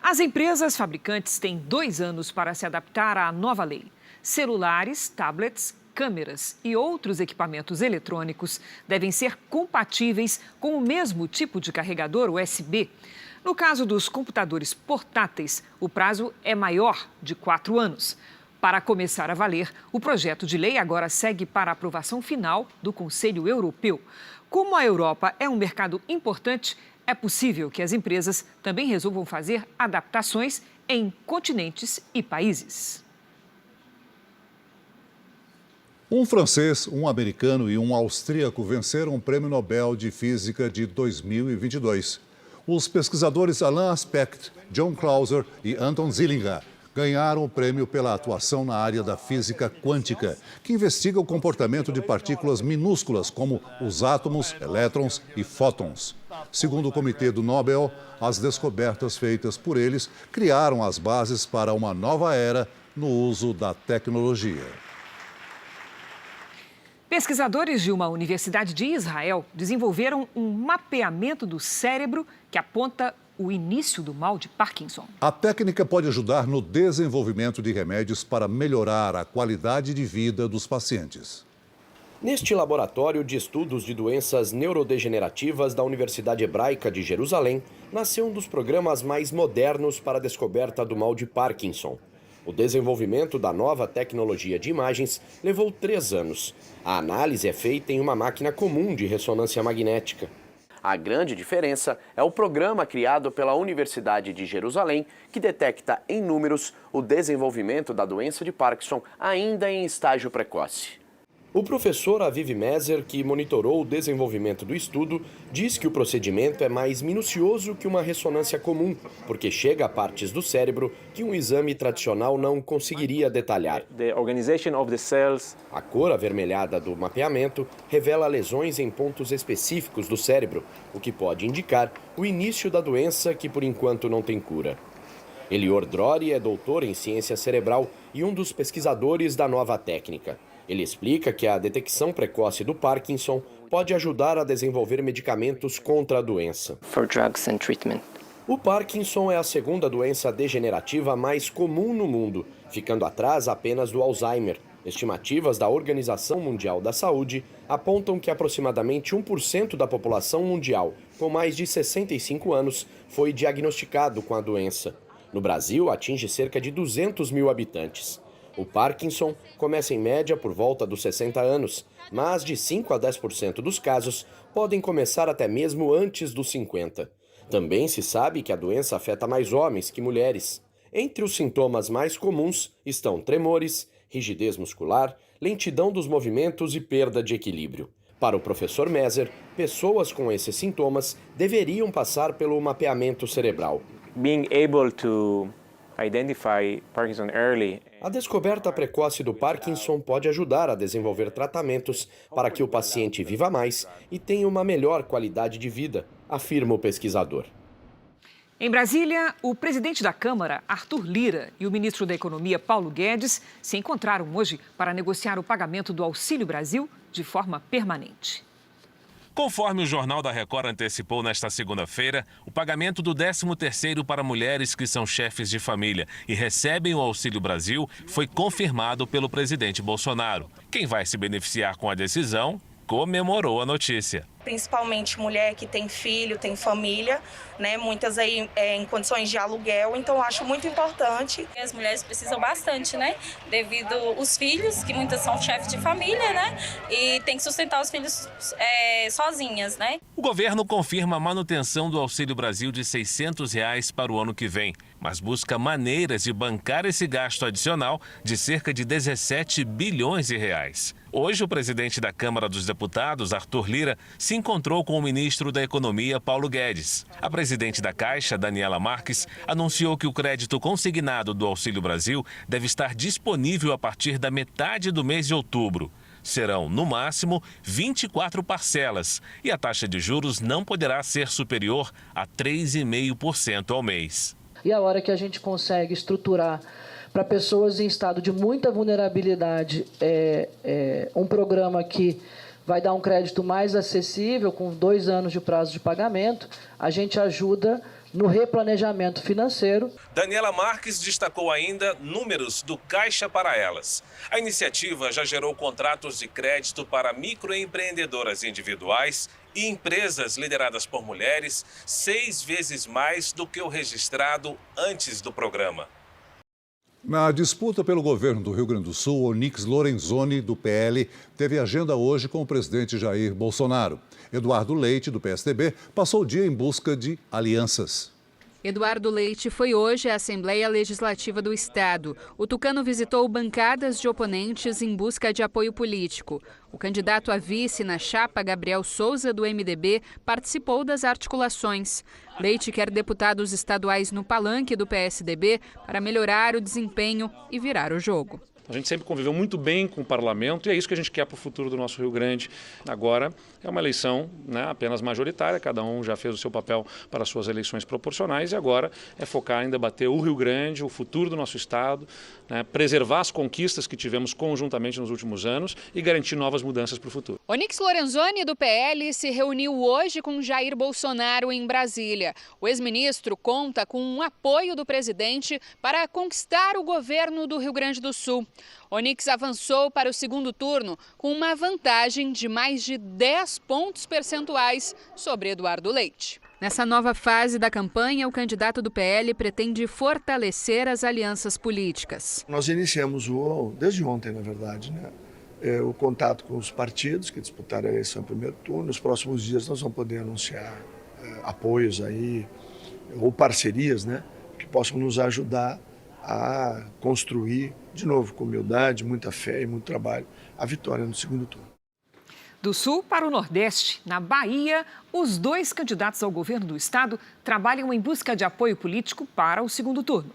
As empresas fabricantes têm 2 anos para se adaptar à nova lei. Celulares, tablets, câmeras e outros equipamentos eletrônicos devem ser compatíveis com o mesmo tipo de carregador USB. No caso dos computadores portáteis, o prazo é maior, de 4 anos. Para começar a valer, o projeto de lei agora segue para a aprovação final do Conselho Europeu. Como a Europa é um mercado importante, é possível que as empresas também resolvam fazer adaptações em continentes e países. Um francês, um americano e um austríaco venceram o Prêmio Nobel de Física de 2022. Os pesquisadores Alain Aspect, John Clauser e Anton Zeilinger ganharam o prêmio pela atuação na área da física quântica, que investiga o comportamento de partículas minúsculas como os átomos, elétrons e fótons. Segundo o Comitê do Nobel, as descobertas feitas por eles criaram as bases para uma nova era no uso da tecnologia. Pesquisadores de uma universidade de Israel desenvolveram um mapeamento do cérebro que aponta o início do mal de Parkinson. A técnica pode ajudar no desenvolvimento de remédios para melhorar a qualidade de vida dos pacientes. Neste laboratório de estudos de doenças neurodegenerativas da Universidade Hebraica de Jerusalém, nasceu um dos programas mais modernos para a descoberta do mal de Parkinson. O desenvolvimento da nova tecnologia de imagens levou 3 anos. A análise é feita em uma máquina comum de ressonância magnética. A grande diferença é o programa criado pela Universidade de Jerusalém, que detecta em números o desenvolvimento da doença de Parkinson ainda em estágio precoce. O professor Aviv Mezer, que monitorou o desenvolvimento do estudo, diz que o procedimento é mais minucioso que uma ressonância comum, porque chega a partes do cérebro que um exame tradicional não conseguiria detalhar. A cor avermelhada do mapeamento revela lesões em pontos específicos do cérebro, o que pode indicar o início da doença que por enquanto não tem cura. Elior Drori é doutor em ciência cerebral e um dos pesquisadores da nova técnica. Ele explica que a detecção precoce do Parkinson pode ajudar a desenvolver medicamentos contra a doença. O Parkinson é a segunda doença degenerativa mais comum no mundo, ficando atrás apenas do Alzheimer. Estimativas da Organização Mundial da Saúde apontam que aproximadamente 1% da população mundial com mais de 65 anos foi diagnosticado com a doença. No Brasil, atinge cerca de 200 mil habitantes. O Parkinson começa em média por volta dos 60 anos, mas de 5 a 10% dos casos podem começar até mesmo antes dos 50. Também se sabe que a doença afeta mais homens que mulheres. Entre os sintomas mais comuns estão tremores, rigidez muscular, lentidão dos movimentos e perda de equilíbrio. Para o professor Mezer, pessoas com esses sintomas deveriam passar pelo mapeamento cerebral. Being able to identify Parkinson early. A descoberta precoce do Parkinson pode ajudar a desenvolver tratamentos para que o paciente viva mais e tenha uma melhor qualidade de vida, afirma o pesquisador. Em Brasília, o presidente da Câmara, Arthur Lira, e o ministro da Economia, Paulo Guedes, se encontraram hoje para negociar o pagamento do Auxílio Brasil de forma permanente. Conforme o Jornal da Record antecipou nesta segunda-feira, o pagamento do 13º para mulheres que são chefes de família e recebem o Auxílio Brasil foi confirmado pelo presidente Bolsonaro. Quem vai se beneficiar com a decisão comemorou a notícia. Principalmente mulher que tem filho, tem família, né? Muitas aí em condições de aluguel, então eu acho muito importante. As mulheres precisam bastante, né? Devido os filhos, que muitas são chefes de família, né? E tem que sustentar os filhos sozinhas, né? O governo confirma a manutenção do Auxílio Brasil de R$ 600 para o ano que vem, mas busca maneiras de bancar esse gasto adicional de cerca de 17 bilhões de reais. Hoje, o presidente da Câmara dos Deputados, Arthur Lira, se encontrou com o ministro da Economia, Paulo Guedes. A presidente da Caixa, Daniela Marques, anunciou que o crédito consignado do Auxílio Brasil deve estar disponível a partir da metade do mês de outubro. Serão, no máximo, 24 parcelas e a taxa de juros não poderá ser superior a 3,5% ao mês. E a hora que a gente consegue estruturar para pessoas em estado de muita vulnerabilidade um programa que vai dar um crédito mais acessível, com 2 anos de prazo de pagamento, a gente ajuda no replanejamento financeiro. Daniela Marques destacou ainda números do Caixa para Elas. A iniciativa já gerou contratos de crédito para microempreendedoras individuais e empresas lideradas por mulheres 6 vezes mais do que o registrado antes do programa. Na disputa pelo governo do Rio Grande do Sul, Onyx Lorenzoni, do PL, teve agenda hoje com o presidente Jair Bolsonaro. Eduardo Leite, do PSDB, passou o dia em busca de alianças. Eduardo Leite foi hoje à Assembleia Legislativa do Estado. O tucano visitou bancadas de oponentes em busca de apoio político. O candidato a vice na chapa, Gabriel Souza, do MDB, participou das articulações. Leite quer deputados estaduais no palanque do PSDB para melhorar o desempenho e virar o jogo. A gente sempre conviveu muito bem com o parlamento e é isso que a gente quer para o futuro do nosso Rio Grande. Agora é uma eleição, né, apenas majoritária, cada um já fez o seu papel para as suas eleições proporcionais e agora é focar em debater o Rio Grande, o futuro do nosso estado, né, preservar as conquistas que tivemos conjuntamente nos últimos anos e garantir novas mudanças para o futuro. Onyx Lorenzoni, do PL, se reuniu hoje com Jair Bolsonaro em Brasília. O ex-ministro conta com um apoio do presidente para conquistar o governo do Rio Grande do Sul. Onyx avançou para o segundo turno com uma vantagem de mais de 10 pontos percentuais sobre Eduardo Leite. Nessa nova fase da campanha, o candidato do PL pretende fortalecer as alianças políticas. Nós iniciamos desde ontem, na verdade, né? O contato com os partidos que disputaram a eleição em primeiro turno. Nos próximos dias nós vamos poder anunciar apoios aí, ou parcerias, né, que possam nos ajudar a construir, de novo, com humildade, muita fé e muito trabalho, a vitória no segundo turno. Do sul para o nordeste, na Bahia, os 2 candidatos ao governo do estado trabalham em busca de apoio político para o segundo turno.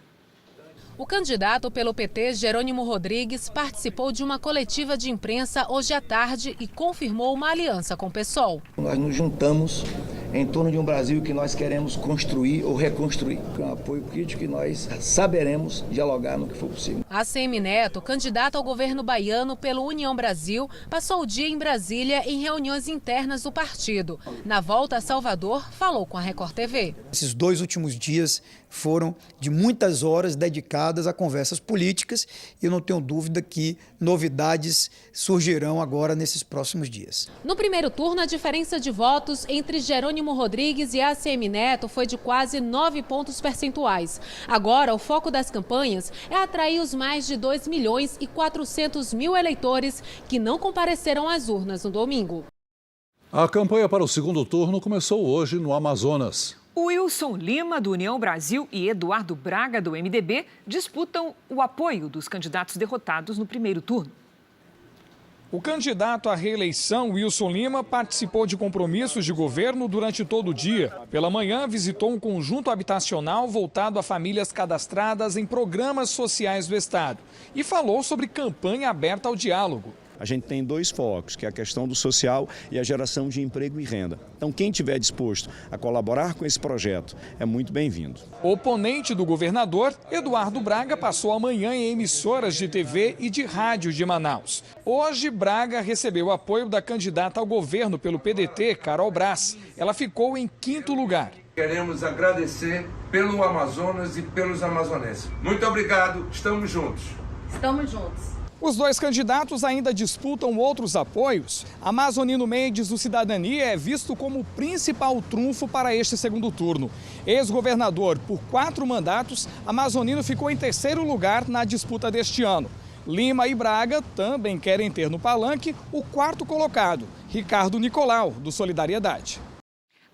O candidato pelo PT, Jerônimo Rodrigues, participou de uma coletiva de imprensa hoje à tarde e confirmou uma aliança com o PSOL. Nós nos juntamos em torno de um Brasil que nós queremos construir ou reconstruir. Com apoio político, e nós saberemos dialogar no que for possível. ACM Neto, candidato ao governo baiano pelo União Brasil, passou o dia em Brasília em reuniões internas do partido. Na volta a Salvador, falou com a Record TV. Esses 2 últimos dias foram de muitas horas dedicadas a conversas políticas e eu não tenho dúvida que novidades surgirão agora nesses próximos dias. No primeiro turno, a diferença de votos entre Jerônimo Rodrigues e ACM Neto foi de quase 9 pontos percentuais. Agora, o foco das campanhas é atrair os mais de 2.400.000 eleitores que não compareceram às urnas no domingo. A campanha para o segundo turno começou hoje no Amazonas. Wilson Lima, do União Brasil, e Eduardo Braga, do MDB, disputam o apoio dos candidatos derrotados no primeiro turno. O candidato à reeleição, Wilson Lima, participou de compromissos de governo durante todo o dia. Pela manhã, visitou um conjunto habitacional voltado a famílias cadastradas em programas sociais do Estado e falou sobre campanha aberta ao diálogo. a gente tem dois focos, que é a questão do social e a geração de emprego e renda. Então, quem estiver disposto a colaborar com esse projeto é muito bem-vindo. Oponente do governador, Eduardo Braga passou a manhã em emissoras de TV e de rádio de Manaus. Hoje, Braga recebeu apoio da candidata ao governo pelo PDT, Carol Brás. Ela ficou em 5º lugar. Queremos agradecer pelo Amazonas e pelos amazonenses. Muito obrigado, estamos juntos. Estamos juntos. Os dois candidatos ainda disputam outros apoios. Amazonino Mendes, do Cidadania, é visto como o principal trunfo para este segundo turno. Ex-governador por 4 mandatos, Amazonino ficou em 3º lugar na disputa deste ano. Lima e Braga também querem ter no palanque o 4º colocado, Ricardo Nicolau, do Solidariedade.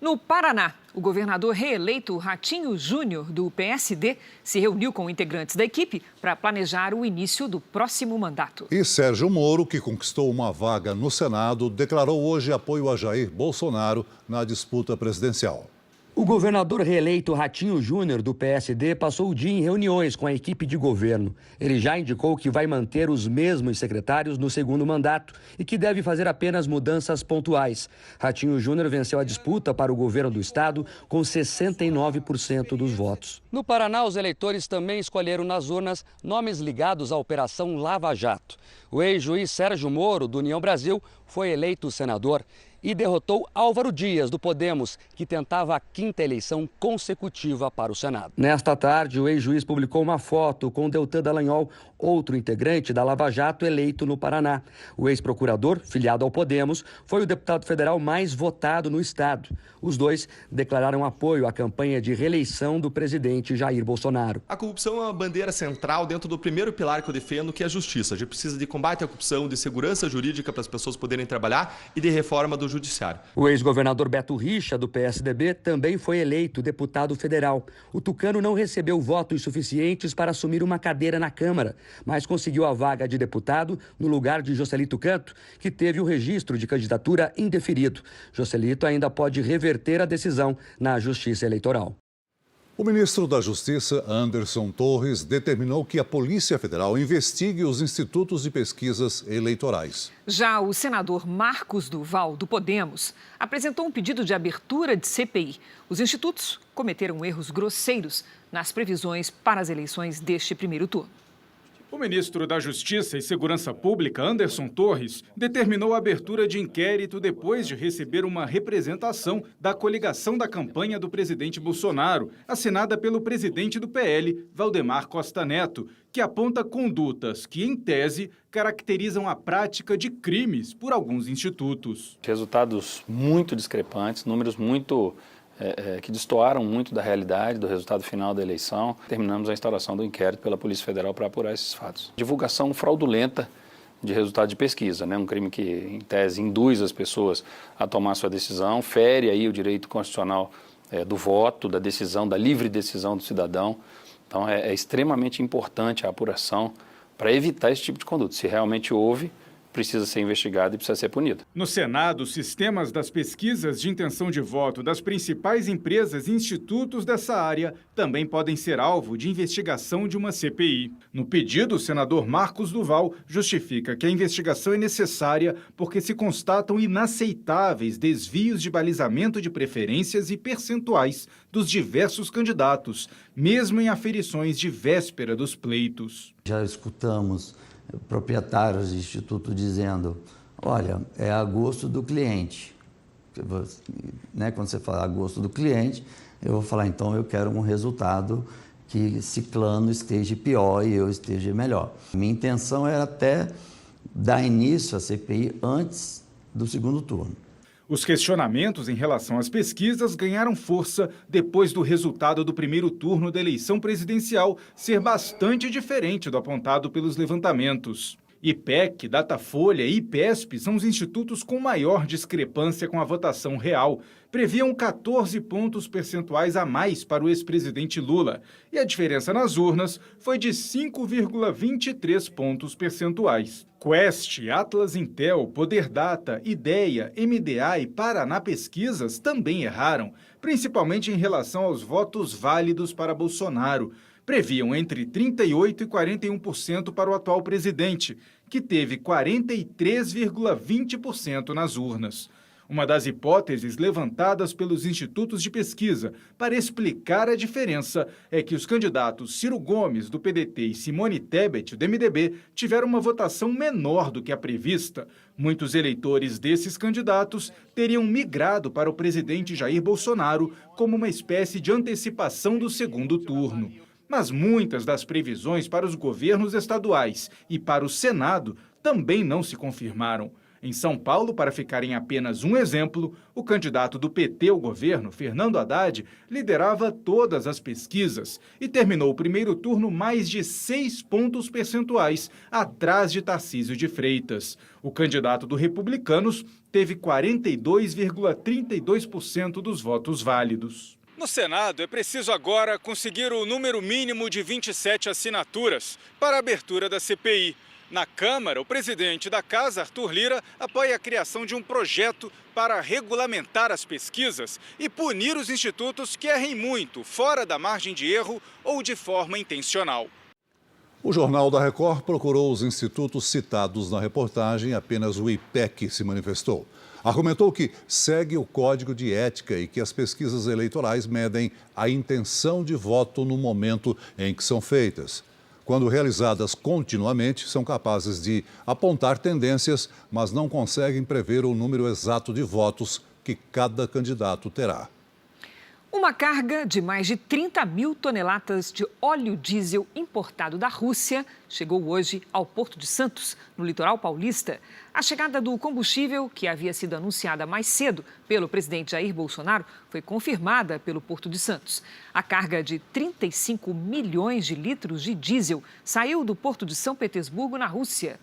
No Paraná, o governador reeleito Ratinho Júnior, do PSD, se reuniu com integrantes da equipe para planejar o início do próximo mandato. E Sérgio Moro, que conquistou uma vaga no Senado, declarou hoje apoio a Jair Bolsonaro na disputa presidencial. O governador reeleito Ratinho Júnior, do PSD, passou o dia em reuniões com a equipe de governo. Ele já indicou que vai manter os mesmos secretários no segundo mandato e que deve fazer apenas mudanças pontuais. Ratinho Júnior venceu a disputa para o governo do estado com 69% dos votos. No Paraná, os eleitores também escolheram nas urnas nomes ligados à Operação Lava Jato. O ex-juiz Sérgio Moro, do União Brasil, foi eleito senador e derrotou Álvaro Dias, do Podemos, que tentava a 5ª eleição consecutiva para o Senado. Nesta tarde, o ex-juiz publicou uma foto com Deltan Dallagnol, outro integrante da Lava Jato eleito no Paraná. O ex-procurador, filiado ao Podemos, foi o deputado federal mais votado no estado. Os dois declararam apoio à campanha de reeleição do presidente Jair Bolsonaro. A corrupção é uma bandeira central dentro do primeiro pilar que eu defendo, que é a justiça. A gente precisa de combate à corrupção, de segurança jurídica para as pessoas poderem trabalhar e de reforma do judiciário. O ex-governador Beto Richa, do PSDB, também foi eleito deputado federal. O tucano não recebeu votos suficientes para assumir uma cadeira na Câmara, mas conseguiu a vaga de deputado no lugar de Joselito Canto, que teve o registro de candidatura indeferido. Joselito ainda pode reverter a decisão na Justiça Eleitoral. O ministro da Justiça, Anderson Torres, determinou que a Polícia Federal investigue os institutos de pesquisas eleitorais. Já o senador Marcos Duval, do Podemos, apresentou um pedido de abertura de CPI. Os institutos cometeram erros grosseiros nas previsões para as eleições deste primeiro turno. O ministro da Justiça e Segurança Pública, Anderson Torres, determinou a abertura de inquérito depois de receber uma representação da coligação da campanha do presidente Bolsonaro, assinada pelo presidente do PL, Valdemar Costa Neto, que aponta condutas que, em tese, caracterizam a prática de crimes por alguns institutos. Resultados muito discrepantes, números muito que destoaram muito da realidade, do resultado final da eleição. Terminamos a instauração do inquérito pela Polícia Federal para apurar esses fatos. Divulgação fraudulenta de resultado de pesquisa, né? Um crime que, em tese, induz as pessoas a tomar sua decisão, fere aí o direito constitucional do voto, da decisão, da livre decisão do cidadão. Então, é extremamente importante a apuração para evitar esse tipo de conduta. Se realmente houve, precisa ser investigado e precisa ser punido. No Senado, os sistemas das pesquisas de intenção de voto das principais empresas e institutos dessa área também podem ser alvo de investigação de uma CPI. No pedido, o senador Marcos Duval justifica que a investigação é necessária porque se constatam inaceitáveis desvios de balizamento de preferências e percentuais dos diversos candidatos, mesmo em aferições de véspera dos pleitos. Já escutamos proprietários de instituto dizendo, olha, é a gosto do cliente. Né? Quando você fala a gosto do cliente, eu vou falar, então eu quero um resultado que ciclano esteja pior e eu esteja melhor. Minha intenção era até dar início à CPI antes do segundo turno. Os questionamentos em relação às pesquisas ganharam força depois do resultado do primeiro turno da eleição presidencial ser bastante diferente do apontado pelos levantamentos. IPEC, Datafolha e IPESP são os institutos com maior discrepância com a votação real. Previam 14 pontos percentuais a mais para o ex-presidente Lula. E a diferença nas urnas foi de 5,23 pontos percentuais. Quest, Atlas Intel, Poder Data, Ideia, MDA e Paraná Pesquisas também erraram, principalmente em relação aos votos válidos para Bolsonaro. Previam entre 38% e 41% para o atual presidente, que teve 43,20% nas urnas. Uma das hipóteses levantadas pelos institutos de pesquisa para explicar a diferença é que os candidatos Ciro Gomes, do PDT, e Simone Tebet, do MDB, tiveram uma votação menor do que a prevista. Muitos eleitores desses candidatos teriam migrado para o presidente Jair Bolsonaro como uma espécie de antecipação do segundo turno. Mas muitas das previsões para os governos estaduais e para o Senado também não se confirmaram. Em São Paulo, para ficar em apenas um exemplo, o candidato do PT ao governo, Fernando Haddad, liderava todas as pesquisas e terminou o primeiro turno mais de 6 pontos percentuais atrás de Tarcísio de Freitas. O candidato do Republicanos teve 42,32% dos votos válidos. No Senado, é preciso agora conseguir o número mínimo de 27 assinaturas para a abertura da CPI. Na Câmara, o presidente da Casa, Arthur Lira, apoia a criação de um projeto para regulamentar as pesquisas e punir os institutos que errem muito, fora da margem de erro ou de forma intencional. O Jornal da Record procurou os institutos citados na reportagem, apenas o IPEC se manifestou. Argumentou que segue o Código de Ética e que as pesquisas eleitorais medem a intenção de voto no momento em que são feitas. Quando realizadas continuamente, são capazes de apontar tendências, mas não conseguem prever o número exato de votos que cada candidato terá. Uma carga de mais de 30 mil toneladas de óleo diesel importado da Rússia chegou hoje ao Porto de Santos, no litoral paulista. A chegada do combustível, que havia sido anunciada mais cedo pelo presidente Jair Bolsonaro, foi confirmada pelo Porto de Santos. A carga de 35 milhões de litros de diesel saiu do Porto de São Petersburgo, na Rússia.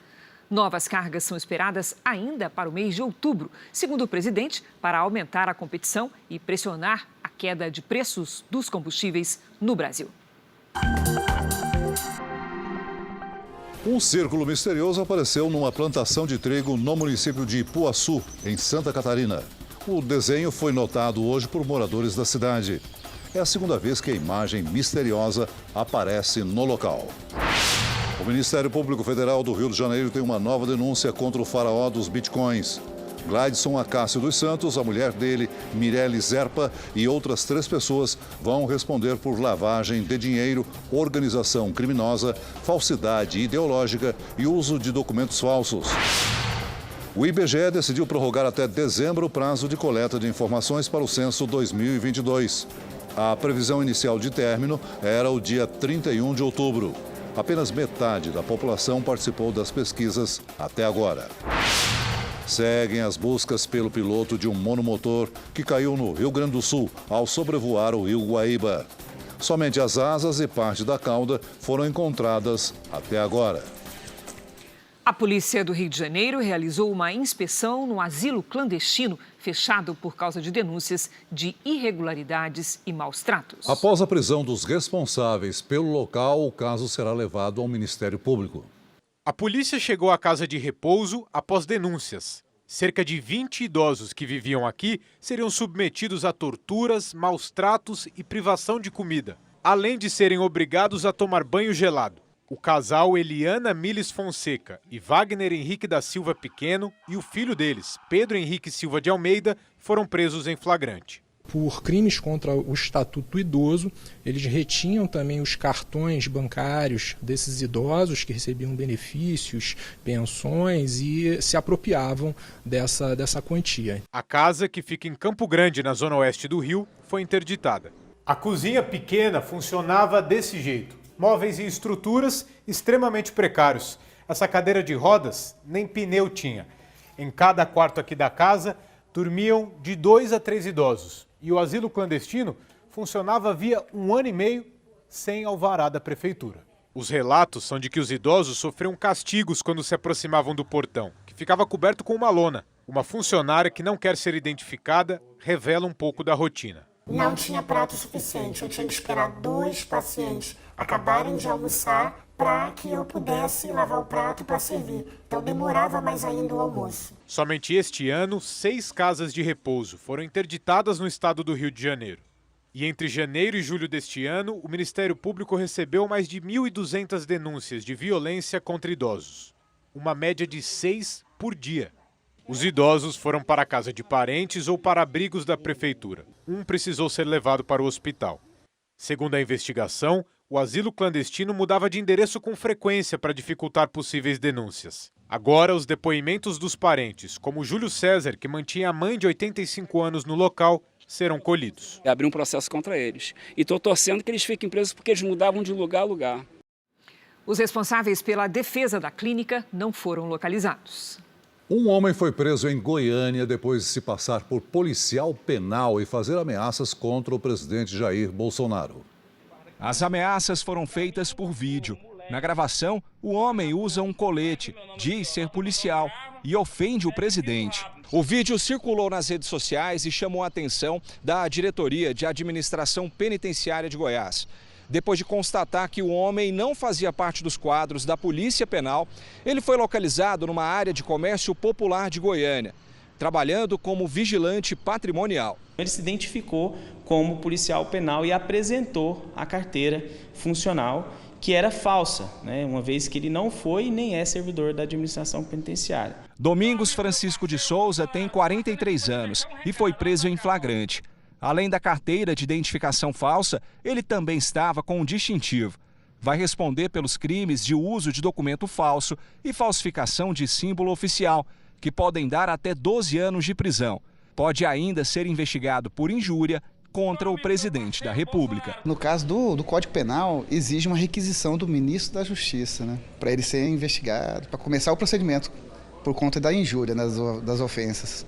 Novas cargas são esperadas ainda para o mês de outubro, segundo o presidente, para aumentar a competição e pressionar a queda de preços dos combustíveis no Brasil. Um círculo misterioso apareceu numa plantação de trigo no município de Ipuaçu, em Santa Catarina. O desenho foi notado hoje por moradores da cidade. É a segunda vez que a imagem misteriosa aparece no local. O Ministério Público Federal do Rio de Janeiro tem uma nova denúncia contra o faraó dos bitcoins. Gladson Acácio dos Santos, a mulher dele, Mirelle Zerpa, e outras 3 pessoas vão responder por lavagem de dinheiro, organização criminosa, falsidade ideológica e uso de documentos falsos. O IBGE decidiu prorrogar até dezembro o prazo de coleta de informações para o censo 2022. A previsão inicial de término era o dia 31 de outubro. Apenas metade da população participou das pesquisas até agora. Seguem as buscas pelo piloto de um monomotor que caiu no Rio Grande do Sul ao sobrevoar o rio Guaíba. Somente as asas e parte da cauda foram encontradas até agora. A polícia do Rio de Janeiro realizou uma inspeção no asilo clandestino fechado por causa de denúncias de irregularidades e maus tratos. Após a prisão dos responsáveis pelo local, o caso será levado ao Ministério Público. A polícia chegou à casa de repouso após denúncias. Cerca de 20 idosos que viviam aqui seriam submetidos a torturas, maus tratos e privação de comida, além de serem obrigados a tomar banho gelado. O casal Eliana Miles Fonseca e Wagner Henrique da Silva Pequeno e o filho deles, Pedro Henrique Silva de Almeida, foram presos em flagrante. Por crimes contra o Estatuto do Idoso, eles retinham também os cartões bancários desses idosos que recebiam benefícios, pensões e se apropriavam dessa quantia. A casa, que fica em Campo Grande, na zona oeste do Rio, foi interditada. A cozinha pequena funcionava desse jeito. Móveis e estruturas extremamente precários. Essa cadeira de rodas nem pneu tinha. Em cada quarto aqui da casa, dormiam de 2 a 3 idosos. E o asilo clandestino funcionava havia 1 ano e meio sem alvará da prefeitura. Os relatos são de que os idosos sofriam castigos quando se aproximavam do portão, que ficava coberto com uma lona. Uma funcionária que não quer ser identificada revela um pouco da rotina. Não tinha prato suficiente, eu tinha que esperar 2 pacientes acabarem de almoçar para que eu pudesse lavar o prato para servir. Então demorava mais ainda o almoço. Somente este ano, 6 casas de repouso foram interditadas no estado do Rio de Janeiro. E entre janeiro e julho deste ano, o Ministério Público recebeu mais de 1.200 denúncias de violência contra idosos. uma média de 6 por dia. Os idosos foram para a casa de parentes ou para abrigos da prefeitura. Um precisou ser levado para o hospital. Segundo a investigação, o asilo clandestino mudava de endereço com frequência para dificultar possíveis denúncias. Agora, os depoimentos dos parentes, como Júlio César, que mantinha a mãe de 85 anos no local, serão colhidos. Abri um processo contra eles. E estou torcendo que eles fiquem presos porque eles mudavam de lugar a lugar. Os responsáveis pela defesa da clínica não foram localizados. Um homem foi preso em Goiânia depois de se passar por policial penal e fazer ameaças contra o presidente Jair Bolsonaro. As ameaças foram feitas por vídeo. Na gravação, o homem usa um colete, diz ser policial e ofende o presidente. O vídeo circulou nas redes sociais e chamou a atenção da Diretoria de Administração Penitenciária de Goiás. Depois de constatar que o homem não fazia parte dos quadros da Polícia Penal, ele foi localizado numa área de comércio popular de Goiânia, trabalhando como vigilante patrimonial. Ele se identificou como policial penal e apresentou a carteira funcional, que era falsa, uma vez que ele não foi nem é servidor da administração penitenciária. Domingos Francisco de Souza tem 43 anos e foi preso em flagrante. Além da carteira de identificação falsa, ele também estava com um distintivo. Vai responder pelos crimes de uso de documento falso e falsificação de símbolo oficial, que podem dar até 12 anos de prisão. Pode ainda ser investigado por injúria contra o presidente da República. No caso do Código Penal, exige uma requisição do ministro da Justiça, para ele ser investigado, para começar o procedimento por conta da injúria, das ofensas.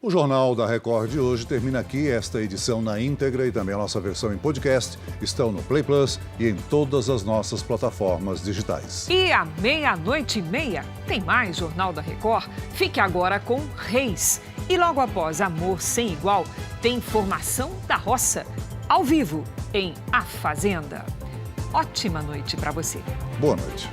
O Jornal da Record de hoje termina aqui. Esta edição na íntegra e também a nossa versão em podcast estão no Play Plus e em todas as nossas plataformas digitais. E à 00:30 tem mais Jornal da Record. Fique agora com Reis. E logo após Amor Sem Igual, tem Informação da Roça, ao vivo em A Fazenda. Ótima noite para você. Boa noite.